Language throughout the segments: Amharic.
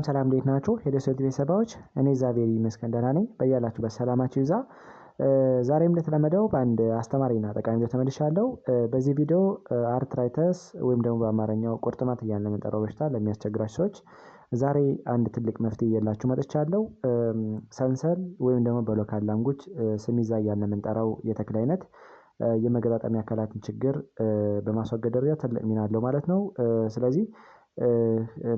ሰላም እንዴት ናችሁ? የደሴት ቤተሰቦች እኔ እግዚአብሔር ይመስገን ደህና ነኝ። በያላችሁበት ሰላማችሁ ይብዛ። ዛሬም እንደተለመደው በአንድ አስተማሪና ጠቃሚ ቪዲዮ ተመልሻለሁ። በዚህ ቪዲዮ አርትራይተስ ወይም ደግሞ በአማርኛው ቁርጥማት እያልን የምንጠራው በሽታ ለሚያስቸግራችሁ ሰዎች ዛሬ አንድ ትልቅ መፍትሄ እየላችሁ መጥቻለሁ። ሰንሰል ወይም ደግሞ በሎካል ላንጉጅ ስሚዛ እያልን የምንጠራው የተክል አይነት የመገጣጠሚያ አካላትን ችግር በማስወገድ ደረጃ ትልቅ ሚና አለው ማለት ነው። ስለዚህ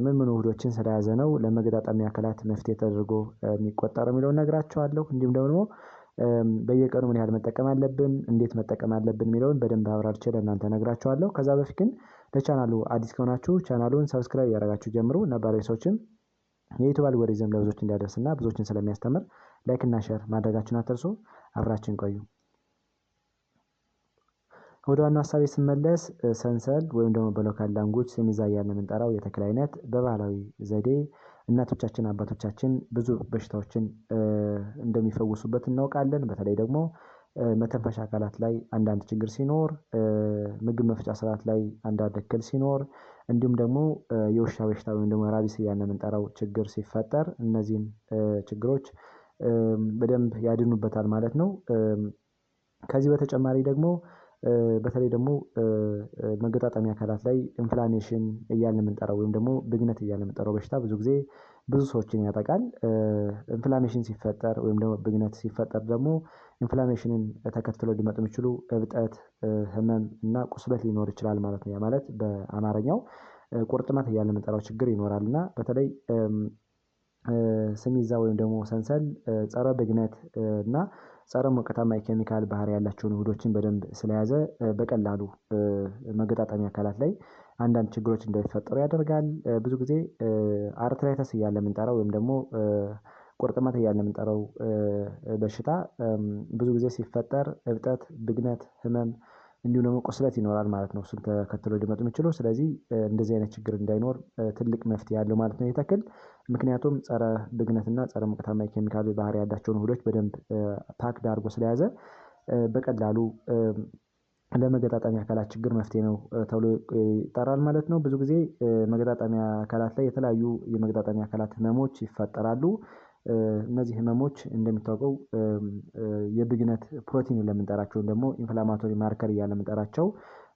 ምን ውህዶችን ስለያዘ ነው ለመገጣጠሚያ አካላት መፍትሄ ተደርጎ የሚቆጠረው የሚለውን እነግራችኋለሁ። እንዲሁም ደግሞ በየቀኑ ምን ያህል መጠቀም አለብን፣ እንዴት መጠቀም አለብን የሚለውን በደንብ አብራርቼ ለእናንተ እነግራችኋለሁ። ከዛ በፊት ግን ለቻናሉ አዲስ ከሆናችሁ ቻናሉን ሰብስክራይብ ያደረጋችሁ ጀምሩ። ነባራዊ ሰዎችም የዩቲዩብ አልጎሪዝም ለብዙዎች እንዲያደርስና ብዙዎችን ስለሚያስተምር ላይክ እና ሼር ማድረጋችሁን አትርሱ። አብራችን ቆዩ። ወደ ዋናው ሀሳቤ ስመለስ ሰንሰል ወይም ደግሞ በሎካል ላንጉጅ ስሚዛ እያልን የምንጠራው የተክል አይነት በባህላዊ ዘዴ እናቶቻችን አባቶቻችን ብዙ በሽታዎችን እንደሚፈውሱበት እናውቃለን። በተለይ ደግሞ መተንፈሻ አካላት ላይ አንዳንድ ችግር ሲኖር፣ ምግብ መፍጫ ስርዓት ላይ አንዳንድ እክል ሲኖር፣ እንዲሁም ደግሞ የውሻ በሽታ ወይም ደግሞ ራቢስ እያልን የምንጠራው ችግር ሲፈጠር እነዚህን ችግሮች በደንብ ያድኑበታል ማለት ነው። ከዚህ በተጨማሪ ደግሞ በተለይ ደግሞ መገጣጠሚያ አካላት ላይ ኢንፍላሜሽን እያልን የምንጠራው ወይም ደግሞ ብግነት እያልን የምንጠራው በሽታ ብዙ ጊዜ ብዙ ሰዎችን ያጠቃል። ኢንፍላሜሽን ሲፈጠር ወይም ደግሞ ብግነት ሲፈጠር ደግሞ ኢንፍላሜሽንን ተከትሎ ሊመጡ የሚችሉ እብጠት፣ ህመም እና ቁስለት ሊኖር ይችላል ማለት ነው። ያ ማለት በአማርኛው ቁርጥማት እያልን የምንጠራው ችግር ይኖራል እና በተለይ ስሚዛ ወይም ደግሞ ሰንሰል ጸረ ብግነት እና ጸረ ሞቃታማ የኬሚካል ባህሪ ያላቸውን ውህዶችን በደንብ ስለያዘ በቀላሉ መገጣጠሚያ አካላት ላይ አንዳንድ ችግሮች እንዳይፈጠሩ ያደርጋል። ብዙ ጊዜ አርትራይተስ እያልን የምንጠራው ወይም ደግሞ ቁርጥማት እያልን የምንጠራው በሽታ ብዙ ጊዜ ሲፈጠር እብጠት፣ ብግነት፣ ህመም እንዲሁም ደግሞ ቁስለት ይኖራል ማለት ነው። እሱን ተከትሎ ሊመጡ የሚችሉ ስለዚህ እንደዚህ አይነት ችግር እንዳይኖር ትልቅ መፍትሄ ያለው ማለት ነው የተክል። ምክንያቱም ጸረ ብግነትና ጸረ ሙቀታማ ኬሚካል ባህሪ ያላቸውን ውህዶች በደንብ ፓክድ አድርጎ ስለያዘ በቀላሉ ለመገጣጠሚያ አካላት ችግር መፍትሄ ነው ተብሎ ይጠራል ማለት ነው። ብዙ ጊዜ መገጣጠሚያ አካላት ላይ የተለያዩ የመገጣጠሚያ አካላት ህመሞች ይፈጠራሉ። እነዚህ ህመሞች እንደሚታወቀው የብግነት ፕሮቲን ለምንጠራቸው ደግሞ ኢንፍላማቶሪ ማርከር እያልን የምንጠራቸው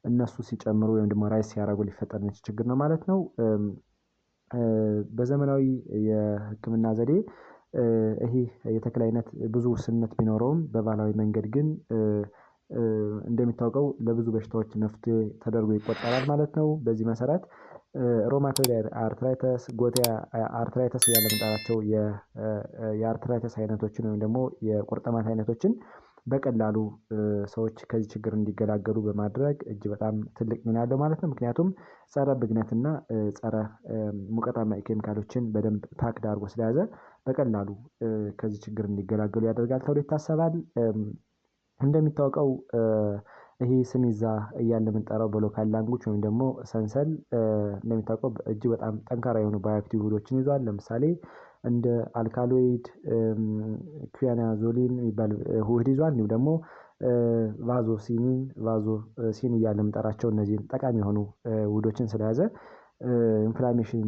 እነሱ ሲጨምሩ ወይም ደግሞ ራይስ ሲያደርጉ ሊፈጠር የሚችል ችግር ነው ማለት ነው። በዘመናዊ የህክምና ዘዴ ይሄ የተክል አይነት ብዙ ውስንነት ቢኖረውም በባህላዊ መንገድ ግን እንደሚታወቀው ለብዙ በሽታዎች መፍትሄ ተደርጎ ይቆጠራል ማለት ነው። በዚህ መሰረት ሮማቶይድ አርትራይተስ፣ ጎቲያ አርትራይተስ እያልን የምንጠራቸው የአርትራይተስ አይነቶችን ወይም ደግሞ የቁርጥማት አይነቶችን በቀላሉ ሰዎች ከዚህ ችግር እንዲገላገሉ በማድረግ እጅ በጣም ትልቅ ሚና አለው ማለት ነው። ምክንያቱም ጸረ ብግነትና ጸረ ሙቀታማ ኬሚካሎችን በደንብ ፓክድ አድርጎ ስለያዘ በቀላሉ ከዚህ ችግር እንዲገላገሉ ያደርጋል ተብሎ ይታሰባል። እንደሚታወቀው ይሄ ስሚዛ እያልን የምንጠራው በሎካል ላንጉጅ ወይም ደግሞ ሰንሰል እንደሚታወቀው እጅግ በጣም ጠንካራ የሆኑ ባዮአክቲቭ ውህዶችን ይዟል። ለምሳሌ እንደ አልካሎይድ፣ ኩያናዞሊን የሚባል ውህድ ይዟል። እንዲሁም ደግሞ ቫዞሲን እያልን የምንጠራቸው እነዚህን ጠቃሚ የሆኑ ውህዶችን ስለያዘ ኢንፍላሜሽን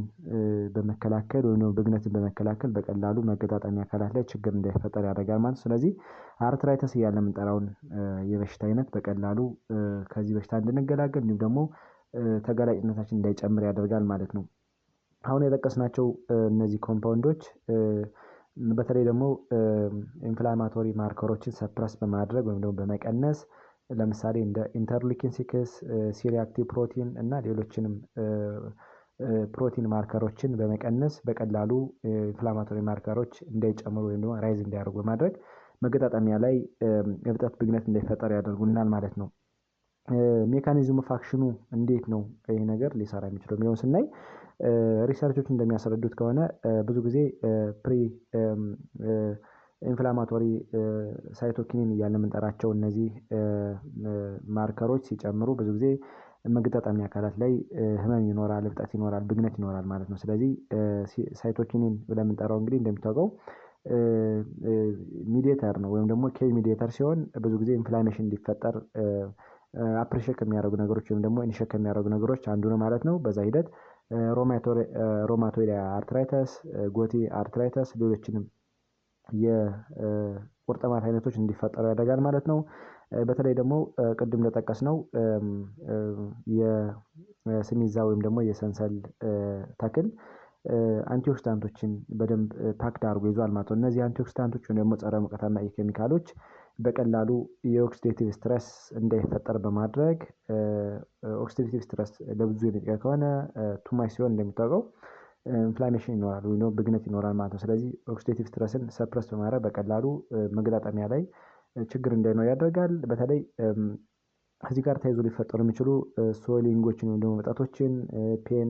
በመከላከል ወይም ደግሞ ብግነትን በመከላከል በቀላሉ መገጣጠሚያ አካላት ላይ ችግር እንዳይፈጠር ያደርጋል ማለት ነው። ስለዚህ አርትራይተስ እያልን የምንጠራውን የበሽታ አይነት በቀላሉ ከዚህ በሽታ እንድንገላገል እንዲሁም ደግሞ ተጋላጭነታችን እንዳይጨምር ያደርጋል ማለት ነው። አሁን የጠቀስናቸው እነዚህ ኮምፓውንዶች በተለይ ደግሞ ኢንፍላማቶሪ ማርከሮችን ሰፕረስ በማድረግ ወይም ደግሞ በመቀነስ ለምሳሌ እንደ ኢንተርሊኪን 6፣ ሲሪአክቲቭ ፕሮቲን እና ሌሎችንም ፕሮቲን ማርከሮችን በመቀነስ በቀላሉ ኢንፍላማቶሪ ማርከሮች እንዳይጨምሩ ወይም ደግሞ ራይዝ እንዲያደርጉ በማድረግ መገጣጠሚያ ላይ እብጠት፣ ብግነት እንዳይፈጠር ያደርጉልናል ማለት ነው። ሜካኒዝሙ ኦፍ አክሽኑ እንዴት ነው ይሄ ነገር ሊሰራ የሚችለው የሚለውን ስናይ ሪሰርቾች እንደሚያስረዱት ከሆነ ብዙ ጊዜ ፕሪ ኢንፍላማቶሪ ሳይቶኪኒን እያልን የምንጠራቸው እነዚህ ማርከሮች ሲጨምሩ ብዙ ጊዜ መገጣጠሚያ አካላት ላይ ህመም ይኖራል፣ እብጠት ይኖራል፣ ብግነት ይኖራል ማለት ነው። ስለዚህ ሳይቶኪኒን ብለን የምንጠራው እንግዲህ እንደሚታወቀው ሚዲየተር ነው ወይም ደግሞ ኬይ ሚዲየተር ሲሆን ብዙ ጊዜ ኢንፍላሜሽን እንዲፈጠር አፕሪሼት ከሚያደርጉ ነገሮች ወይም ደግሞ ኢኒሼት ከሚያደርጉ ነገሮች አንዱ ነው ማለት ነው። በዛ ሂደት ሮማቶይድ አርትራይተስ፣ ጎቲ አርትራይተስ፣ ሌሎችንም የቁርጥማት አይነቶች እንዲፈጠሩ ያደርጋል ማለት ነው። በተለይ ደግሞ ቅድም እንደጠቀስነው የስሚዛ ወይም ደግሞ የሰንሰል ተክል አንቲኦክሲዳንቶችን በደንብ ፓክድ አድርጎ ይዟል ማለት ነው። እነዚህ አንቲኦክሲዳንቶች ወይም ደግሞ ጸረ ሙቀታማ ኬሚካሎች በቀላሉ የኦክሲዴቲቭ ስትረስ እንዳይፈጠር በማድረግ ኦክሲዴቲቭ ስትረስ ለብዙ የሚጠቀም ከሆነ ቱማች ሲሆን እንደሚታወቀው ኢንፍላሜሽን ይኖራል ወይም ደግሞ ብግነት ይኖራል ማለት ነው። ስለዚህ ኦክሲዴቲቭ ስትረስን ሰፕረስ በማድረግ በቀላሉ መገጣጠሚያ ላይ ችግር እንዳይኖር ያደርጋል። በተለይ ከዚህ ጋር ተያይዞ ሊፈጠሩ የሚችሉ ስዌሊንጎችን ወይም ደግሞ መጠቶችን፣ ፔን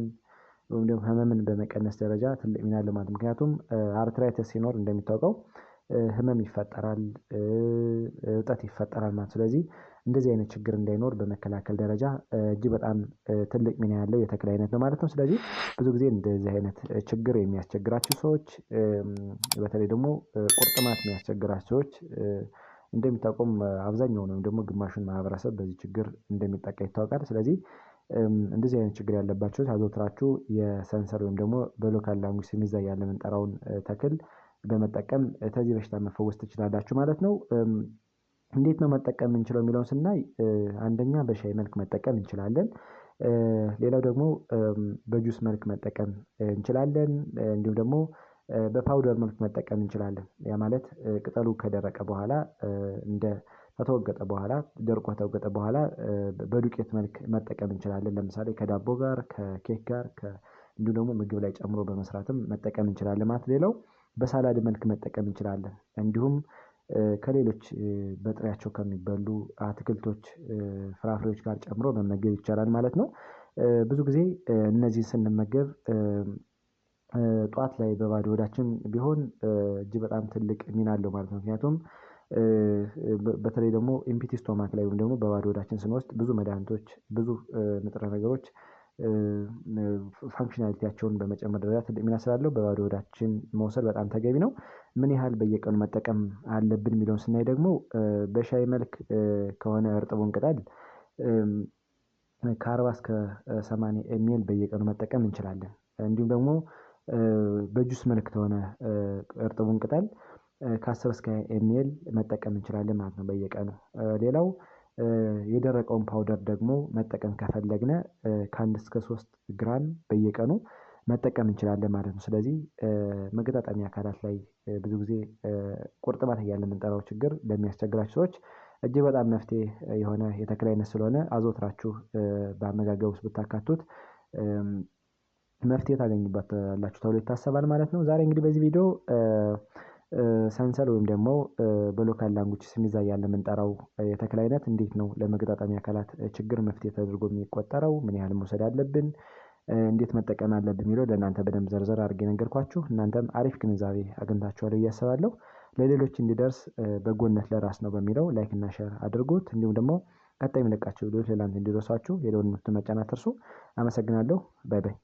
ወይም ደግሞ ህመምን በመቀነስ ደረጃ ትልቅ ሚና አለው ማለት ነው። ምክንያቱም አርትራይተስ ሲኖር እንደሚታወቀው ህመም ይፈጠራል፣ እብጠት ይፈጠራል ማለት። ስለዚህ እንደዚህ አይነት ችግር እንዳይኖር በመከላከል ደረጃ እጅግ በጣም ትልቅ ሚና ያለው የተክል አይነት ነው ማለት ነው። ስለዚህ ብዙ ጊዜ እንደዚህ አይነት ችግር የሚያስቸግራቸው ሰዎች በተለይ ደግሞ ቁርጥማት የሚያስቸግራቸው ሰዎች እንደሚታወቀው አብዛኛውን ወይም ደግሞ ግማሹን ማህበረሰብ በዚህ ችግር እንደሚጠቃ ይታወቃል። ስለዚህ እንደዚህ አይነት ችግር ያለባቸው አዘውትራችሁ የሰንሰር ወይም ደግሞ በሎካል ላንጉጅ ስሚዛ እያልን የምንጠራውን ተክል በመጠቀም ከዚህ በሽታ መፈወስ ትችላላችሁ ማለት ነው። እንዴት ነው መጠቀም የምንችለው የሚለውን ስናይ አንደኛ በሻይ መልክ መጠቀም እንችላለን። ሌላው ደግሞ በጁስ መልክ መጠቀም እንችላለን። እንዲሁም ደግሞ በፓውደር መልክ መጠቀም እንችላለን። ያ ማለት ቅጠሉ ከደረቀ በኋላ ከተወገጠ በኋላ ደርቆ ከተወገጠ በኋላ በዱቄት መልክ መጠቀም እንችላለን። ለምሳሌ ከዳቦ ጋር፣ ከኬክ ጋር እንዲሁም ደግሞ ምግብ ላይ ጨምሮ በመስራትም መጠቀም እንችላለን ማለት። ሌላው በሳላድ መልክ መጠቀም እንችላለን። እንዲሁም ከሌሎች በጥሬያቸው ከሚበሉ አትክልቶች፣ ፍራፍሬዎች ጋር ጨምሮ መመገብ ይቻላል ማለት ነው። ብዙ ጊዜ እነዚህን ስንመገብ ጠዋት ላይ በባዶ ሆዳችን ቢሆን እጅግ በጣም ትልቅ ሚና አለው ማለት ነው። ምክንያቱም በተለይ ደግሞ ኢምፒቲ ስቶማክ ላይ ወይም ደግሞ በባዶ ሆዳችን ስንወስድ ብዙ መድኃኒቶች፣ ብዙ ንጥረ ነገሮች ፋንክሽናሊቲያቸውን በመጨመር ደረጃ ትልቅ ሚና ስላለው በባዶ ሆዳችን መውሰድ በጣም ተገቢ ነው። ምን ያህል በየቀኑ መጠቀም አለብን የሚለውን ስናይ ደግሞ በሻይ መልክ ከሆነ እርጥቡን ቅጠል ከ40 እስከ 80 ኤምኤል በየቀኑ መጠቀም እንችላለን። እንዲሁም ደግሞ በጁስ መልክ ከሆነ እርጥቡን ቅጠል ከ10 እስከ 20 ኤምኤል መጠቀም እንችላለን ማለት ነው በየቀኑ። ሌላው የደረቀውን ፓውደር ደግሞ መጠቀም ከፈለግነ ከ1 እስከ 3 ግራም በየቀኑ መጠቀም እንችላለን ማለት ነው። ስለዚህ መገጣጠሚያ አካላት ላይ ብዙ ጊዜ ቁርጥማት እያልን የምንጠራው ችግር ለሚያስቸግራችሁ ሰዎች እጅግ በጣም መፍትሄ የሆነ የተክል አይነት ስለሆነ አዘውትራችሁ በአመጋገብ ውስጥ ብታካቱት መፍትሄ ታገኙበታላችሁ ተብሎ ይታሰባል ማለት ነው። ዛሬ እንግዲህ በዚህ ቪዲዮ ሰንሰል ወይም ደግሞ በሎካል ላንጉጅ ስሚዛ እያልን የምንጠራው የተክል አይነት እንዴት ነው ለመገጣጠሚያ አካላት ችግር መፍትሄ ተደርጎ የሚቆጠረው፣ ምን ያህል መውሰድ አለብን፣ እንዴት መጠቀም አለብን የሚለው ለእናንተ በደንብ ዘርዘር አድርጌ ነገርኳችሁ። እናንተም አሪፍ ግንዛቤ አግኝታችኋል ብዬ አስባለሁ። ለሌሎች እንዲደርስ በጎነት ለራስ ነው በሚለው ላይክ እና ሼር አድርጉት። እንዲሁም ደግሞ ቀጣይ የምለቃቸው ቪዲዮዎች ለእናንተ እንዲደርሷችሁ የደወል ምልክቱን መጫን አትርሱ። አመሰግናለሁ። ባይ ባይ።